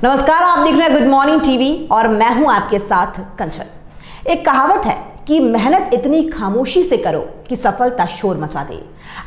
नमस्कार, आप देख रहे हैं गुड मॉर्निंग टीवी और मैं हूं आपके साथ कंचन। एक कहावत है कि मेहनत इतनी खामोशी से करो कि सफलता शोर मचा दे।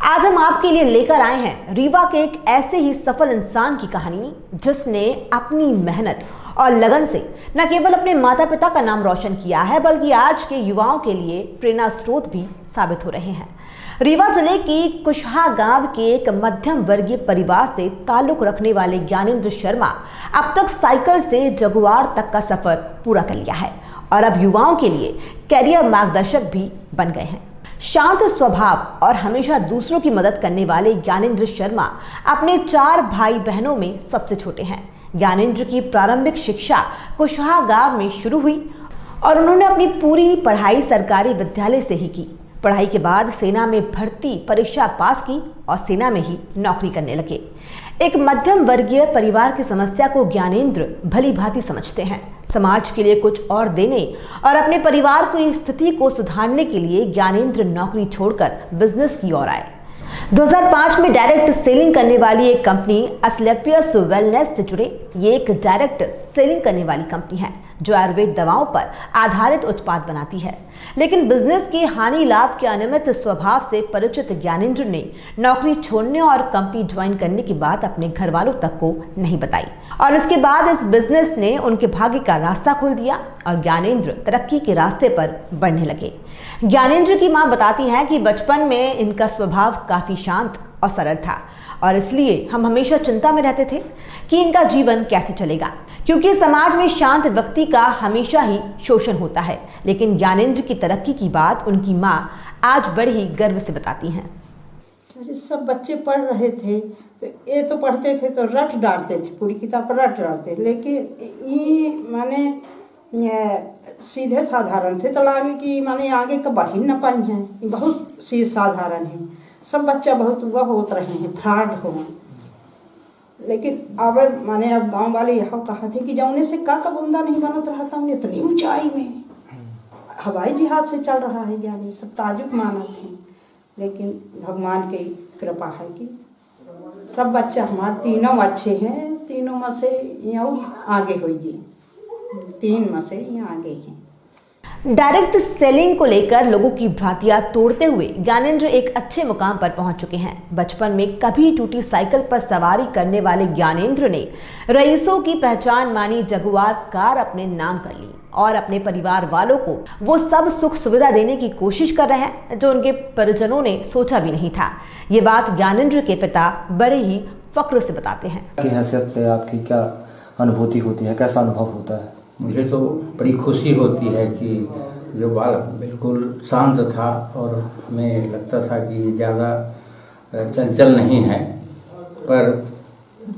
आज हम आपके लिए लेकर आए हैं रीवा के एक ऐसे ही सफल इंसान की कहानी जिसने अपनी मेहनत और लगन से न केवल अपने माता पिता का नाम रोशन किया है बल्कि आज के युवाओं के लिए प्रेरणा स्रोत भी साबित हो रहे हैं। रीवा जिले की कुशहा गांव के एक मध्यम वर्गीय परिवार से ताल्लुक रखने वाले ज्ञानेंद्र शर्मा अब तक साइकिल से जगुआर तक का सफर पूरा कर लिया है और अब युवाओं के लिए कैरियर मार्गदर्शक भी बन गए हैं। शांत स्वभाव और हमेशा दूसरों की मदद करने वाले ज्ञानेंद्र शर्मा अपने 4 भाई बहनों में सबसे छोटे हैं। ज्ञानेंद्र की प्रारंभिक शिक्षा कुशहा गांव में शुरू हुई और उन्होंने अपनी पूरी पढ़ाई सरकारी विद्यालय से ही की। पढ़ाई के बाद सेना में भर्ती परीक्षा पास की और सेना में ही नौकरी करने लगे। एक मध्यम वर्गीय परिवार की समस्या को ज्ञानेंद्र भली भांति समझते हैं। समाज के लिए कुछ और देने और अपने परिवार की स्थिति को सुधारने के लिए ज्ञानेंद्र नौकरी छोड़कर बिजनेस की ओर आए। 2005 में डायरेक्ट सेलिंग करने वाली एक कंपनी एस्क्लेपियस वेलनेस से जुड़े। ये एक डायरेक्ट सेलिंग करने वाली कंपनी है जो आयुर्वेद दवाओं पर आधारित उत्पाद बनाती है। लेकिन बिजनेस के हानि लाभ के अनियमित स्वभाव से परिचित ज्ञानेंद्र ने नौकरी छोड़ने और कंपनी ज्वाइन करने की बात अपने घर वालों तक को नहीं बताई और इसके बाद इस बिजनेस ने उनके भाग्य का रास्ता खोल दिया और ज्ञानेंद्र तरक्की के रास्ते पर बढ़ने लगे। ज्ञानेंद्र की मां बताती हैं कि बचपन में इनका स्वभाव काफी शांत और सरल था और इसलिए हम हमेशा चिंता में रहते थे कि इनका जीवन कैसे चलेगा, क्योंकि समाज में शांत व्यक्ति का हमेशा ही शोषण होता है। लेकिन ज्ञानेंद्र की तरक्की की बात उनकी मां आज बड़े ही गर्व से बताती हैं। सब बच्चे पढ़ रहे थे तो ये तो पढ़ते थे तो रट डालते थे, पूरी किताब पर रट डालते, लेकिन ये माने सीधे साधारण थे तो लागे कि माने आगे का बढ़ी न पाई हैं। बहुत सीधे साधारण है, सब बच्चा बहुत वह होत रहे हैं फ्रॉड हो। लेकिन अब माने अब गांव वाले यह कहा थे कि जौने से का बूंदा नहीं बनत रहा था उन्हें इतनी ऊंचाई में हवाई जहाज से चल रहा है। ज्ञानी सब ताजुब मानत हैं, लेकिन भगवान की कृपा है कि सब बच्चा हमारे तीनों अच्छे हैं। तीनों में से यहाँ आगे होइए, 3 में से यहाँ आगे हैं। डायरेक्ट सेलिंग को लेकर लोगों की भ्रांतियां तोड़ते हुए ज्ञानेंद्र एक अच्छे मुकाम पर पहुंच चुके हैं। बचपन में कभी टूटी साइकिल पर सवारी करने वाले ज्ञानेंद्र ने रईसों की पहचान मानी जगुआर कार अपने नाम कर ली और अपने परिवार वालों को वो सब सुख सुविधा देने की कोशिश कर रहे हैं जो उनके परिजनों ने सोचा भी नहीं था। ये बात ज्ञानेंद्र के पिता बड़े ही फक्र से बताते हैं। की हैसियत से आपकी क्या अनुभूति होती है, कैसा अनुभव होता है? मुझे तो बड़ी खुशी होती है कि जो बालक बिल्कुल शांत था और हमें लगता था कि ज़्यादा चंचल नहीं है, पर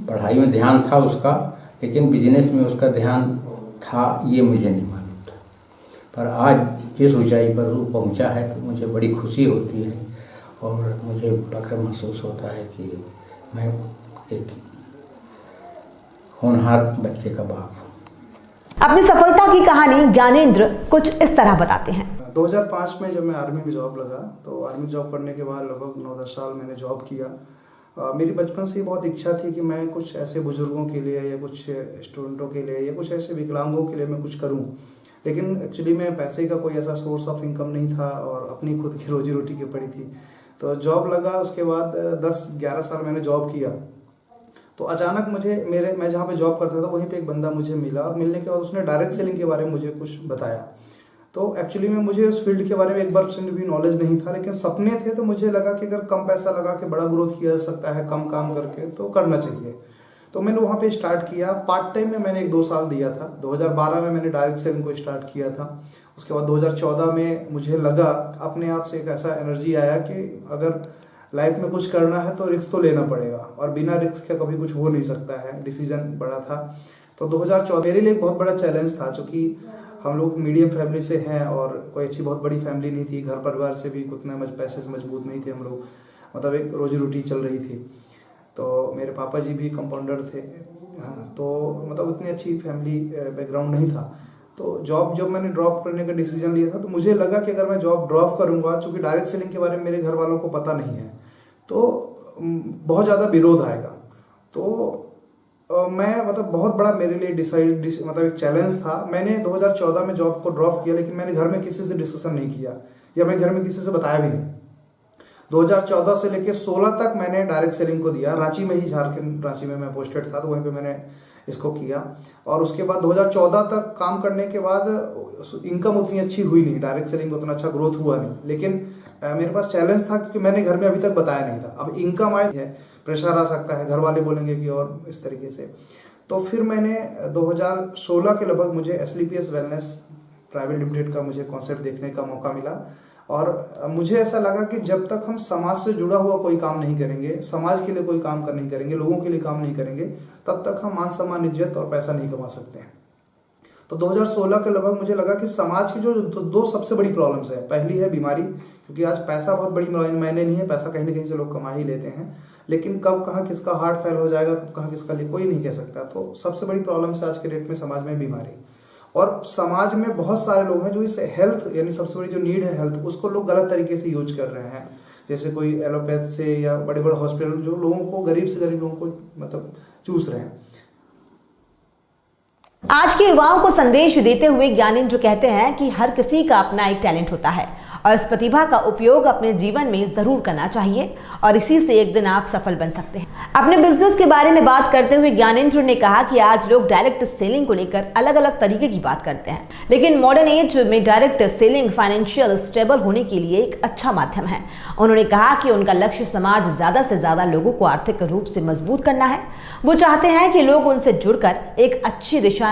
पढ़ाई में ध्यान था उसका, लेकिन बिजनेस में उसका ध्यान था ये मुझे नहीं मालूम था। पर आज जिस ऊंचाई पर वो पहुंचा है तो मुझे बड़ी खुशी होती है और मुझे फक्र महसूस होता है कि मैं एक होनहार बच्चे का बाप हूँ। अपनी सफलता की कहानी ज्ञानेंद्र कुछ इस तरह बताते हैं। 2005 में जब मैं आर्मी में जॉब लगा तो आर्मी जॉब करने के बाद लगभग 9-10 साल मैंने जॉब किया। मेरी बचपन से बहुत इच्छा थी कि मैं कुछ ऐसे बुजुर्गों के लिए या कुछ स्टूडेंटों के लिए या कुछ ऐसे विकलांगों के लिए मैं कुछ करूं। लेकिन एक्चुअली में पैसे का कोई ऐसा सोर्स ऑफ इनकम नहीं था और अपनी खुद की रोजी रोटी की पड़ी थी। तो जॉब लगा, उसके बाद 10-11 साल मैंने जॉब किया तो अचानक मैं जहाँ पे जॉब करता था वहीं पे एक बंदा मुझे मिला और मिलने के बाद उसने डायरेक्ट सेलिंग के बारे में मुझे कुछ बताया। तो एक्चुअली में मुझे उस फील्ड के बारे में 1% भी नॉलेज नहीं था, लेकिन सपने थे तो मुझे लगा कि अगर कम पैसा लगा के बड़ा ग्रोथ किया जा सकता है कम काम करके तो करना चाहिए। तो मैंने वहाँ पे स्टार्ट किया। पार्ट टाइम में मैंने 1-2 साल दिया था। 2012 में मैंने डायरेक्ट सेलिंग को स्टार्ट किया था। उसके बाद 2014 में मुझे लगा अपने आप से एक ऐसा एनर्जी आया कि अगर लाइफ में कुछ करना है तो रिस्क तो लेना पड़ेगा और बिना रिस्क के कभी कुछ हो नहीं सकता है। डिसीजन बड़ा था। तो 2014 मेरे लिए एक बहुत बड़ा चैलेंज था, क्योंकि हम लोग मीडियम फैमिली से हैं और कोई अच्छी बहुत बड़ी फैमिली नहीं थी। घर परिवार से भी उतना पैसे से मजबूत नहीं थे हम लोग, मतलब एक रोजी रोटी चल रही थी। तो मेरे पापा जी भी कंपाउंडर थे। हाँ, तो मतलब उतनी अच्छी फैमिली बैकग्राउंड नहीं था। तो जब मैंने ड्रॉप करने का डिसीजन लिया था तो मुझे लगा कि अगर मैं जॉब ड्रॉप करूंगा, चूंकि डायरेक्ट सेलिंग के बारे में मेरे घर वालों को पता नहीं है, तो बहुत ज़्यादा विरोध आएगा। तो मैं मतलब बहुत बड़ा मेरे लिए मतलब एक चैलेंज था। मैंने 2014 में जॉब को ड्रॉप किया, लेकिन मैंने घर में किसी से डिस्कशन नहीं किया या मैं घर में किसी से बताया भी नहीं। 2014 से लेकर 16 तक मैंने डायरेक्ट सेलिंग को दिया, रांची में ही, झारखंड रांची में मैं पोस्टेड था, तो वहीं पे मैंने इसको किया। और उसके बाद 2014 तक काम करने के बाद इनकम उतनी अच्छी हुई नहीं, डायरेक्ट सेलिंग उतना अच्छा ग्रोथ हुआ नहीं, लेकिन मेरे पास चैलेंज था क्योंकि मैंने घर में अभी तक बताया नहीं था। अब इनकम आई है, प्रेशर आ सकता है, घर वाले बोलेंगे कि और इस तरीके से। तो फिर मैंने 2016 के लगभग मुझे SLPS वेलनेस प्राइवेट लिमिटेड का मुझे कॉन्सेप्ट देखने का मौका मिला। और मुझे ऐसा लगा कि जब तक हम समाज से जुड़ा हुआ कोई काम नहीं करेंगे, समाज के लिए कोई काम नहीं करेंगे, लोगों के लिए काम नहीं करेंगे, तब तक हम मान सम्मान, इज्जत और पैसा नहीं कमा सकते हैं। तो 2016 के लगभग मुझे लगा कि समाज की जो दो सबसे बड़ी प्रॉब्लम्स है, पहली है बीमारी, क्योंकि आज पैसा बहुत बड़ी मायने नहीं है, पैसा कहीं ना कहीं से लोग कमा ही लेते हैं, लेकिन कब कहाँ किसका हार्ट फेल हो जाएगा, कब कहाँ किसका कोई नहीं कह सकता। तो सबसे बड़ी प्रॉब्लम है आज के डेट में समाज में बीमारी। और समाज में बहुत सारे लोग हैं जो इस हेल्थ, यानी सबसे बड़ी जो नीड है हेल्थ, उसको लोग गलत तरीके से यूज कर रहे हैं। जैसे कोई एलोपैथ से या बड़े बड़े हॉस्पिटल जो लोगों को, गरीब से गरीब लोगों को मतलब चूस रहे हैं। आज के युवाओं को संदेश देते हुए ज्ञानेंद्र कहते हैं कि हर किसी का अपना एक टैलेंट होता है और इस प्रतिभा का उपयोग अपने जीवन में जरूर करना चाहिए और इसी से एक दिन आप सफल बन सकते हैं। अपने बिजनेस के बारे में बात करते हुए ज्ञानेंद्र ने कहा कि आज लोग डायरेक्ट सेलिंग को लेकर अलग अलग तरीके की बात करते हैं, लेकिन मॉडर्न एज में डायरेक्ट सेलिंग फाइनेंशियल स्टेबल होने के लिए एक अच्छा माध्यम है। उन्होंने कहा कि उनका लक्ष्य समाज ज्यादा से ज्यादा लोगों को आर्थिक रूप से मजबूत करना है। वो चाहते हैं कि लोग उनसे जुड़कर एक अच्छी दिशा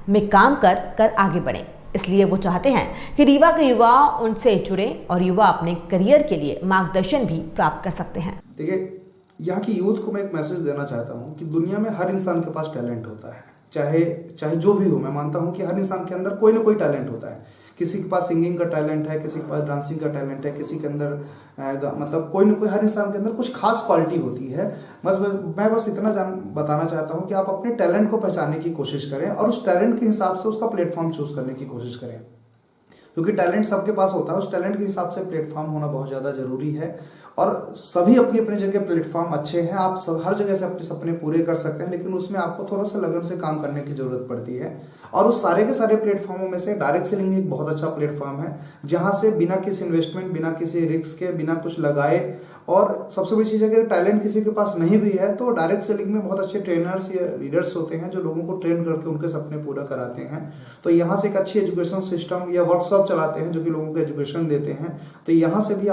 में काम कर आगे बढ़ें। इसलिए वो चाहते हैं कि रीवा के युवा उनसे जुड़े और युवा अपने करियर के लिए मार्गदर्शन भी प्राप्त कर सकते हैं। देखिए, यहाँ की यूथ को मैं एक मैसेज देना चाहता हूँ कि दुनिया में हर इंसान के पास टैलेंट होता है, चाहे जो भी हो। मैं मानता हूँ कि हर इंसान के अंदर कोई ना कोई टैलेंट होता है। किसी के पास सिंगिंग का टैलेंट है, किसी के पास डांसिंग का टैलेंट है, किसी के अंदर मतलब कोई ना कोई, हर इंसान के अंदर कुछ खास क्वालिटी होती है। मैं बस इतना बताना चाहता हूँ कि आप अपने टैलेंट को पहचानने की कोशिश करें और उस टैलेंट के हिसाब से उसका प्लेटफॉर्म चूज करने की कोशिश करें, क्योंकि टैलेंट सबके पास होता है। उस टैलेंट के हिसाब से प्लेटफॉर्म होना बहुत ज़्यादा जरूरी है और सभी अपनी अपनी जगह प्लेटफॉर्म अच्छे हैं। आप हर जगह से अपने सपने पूरे कर सकते हैं, लेकिन उसमें आपको थोड़ा सा लगन से काम करने की जरूरत पड़ती है। और उस सारे के सारे प्लेटफॉर्मों में से डायरेक्ट सेलिंग एक बहुत अच्छा प्लेटफॉर्म है, जहां से बिना किसी इन्वेस्टमेंट, बिना किसी रिस्क के, बिना कुछ लगाए, और सबसे बड़ी चीज है कि टैलेंट किसी के पास नहीं भी है तो डायरेक्ट सेलिंग में बहुत अच्छे ट्रेनर्स या लीडर्स होते हैं जो लोगों को ट्रेन करके उनके सपने पूरा कराते हैं। तो यहाँ से एक अच्छी एजुकेशन सिस्टम या वर्कशॉप चलाते हैं जो कि लोगों को एजुकेशन देते हैं। तो यहाँ से भी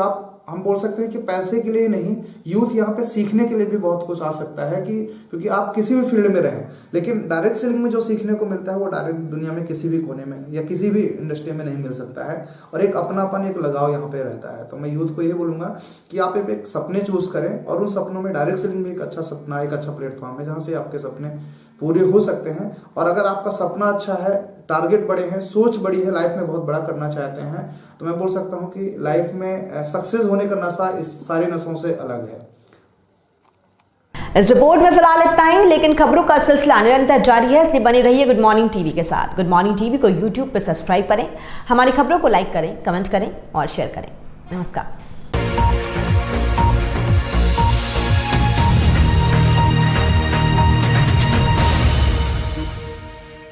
हम बोल सकते हैं कि पैसे के लिए नहीं, यूथ यहाँ पे सीखने के लिए भी बहुत कुछ आ सकता है, कि क्योंकि आप किसी भी फील्ड में रहें, लेकिन डायरेक्ट सेलिंग में जो सीखने को मिलता है वो डायरेक्ट दुनिया में किसी भी कोने में या किसी भी इंडस्ट्री में नहीं मिल सकता है। और एक अपनापन, एक लगाव यहाँ पे रहता है। तो मैं यूथ को यही बोलूंगा कि आप एक सपने चूज करें और उन सपनों में डायरेक्ट सेलिंग भी एक अच्छा सपना, एक अच्छा प्लेटफॉर्म है जहाँ से आपके सपने पूरे हो सकते हैं। और अगर आपका सपना अच्छा है, टारगेट बड़े हैं, सोच बड़ी है, लाइफ में बहुत बड़ा करना चाहते हैं, तो मैं बोल सकता हूं कि लाइफ में सक्सेस होने का नशा इस सारे नशों से अलग है। इस रिपोर्ट में फिलहाल इतना ही, लेकिन खबरों का सिलसिला निरंतर जारी है, इसलिए बनी रहिए गुड मॉर्निंग टीवी के साथ। गुड मॉर्निंग टीवी को यूट्यूब पर सब्सक्राइब करें, हमारी खबरों को लाइक करें, कमेंट करें और शेयर करें। नमस्कार।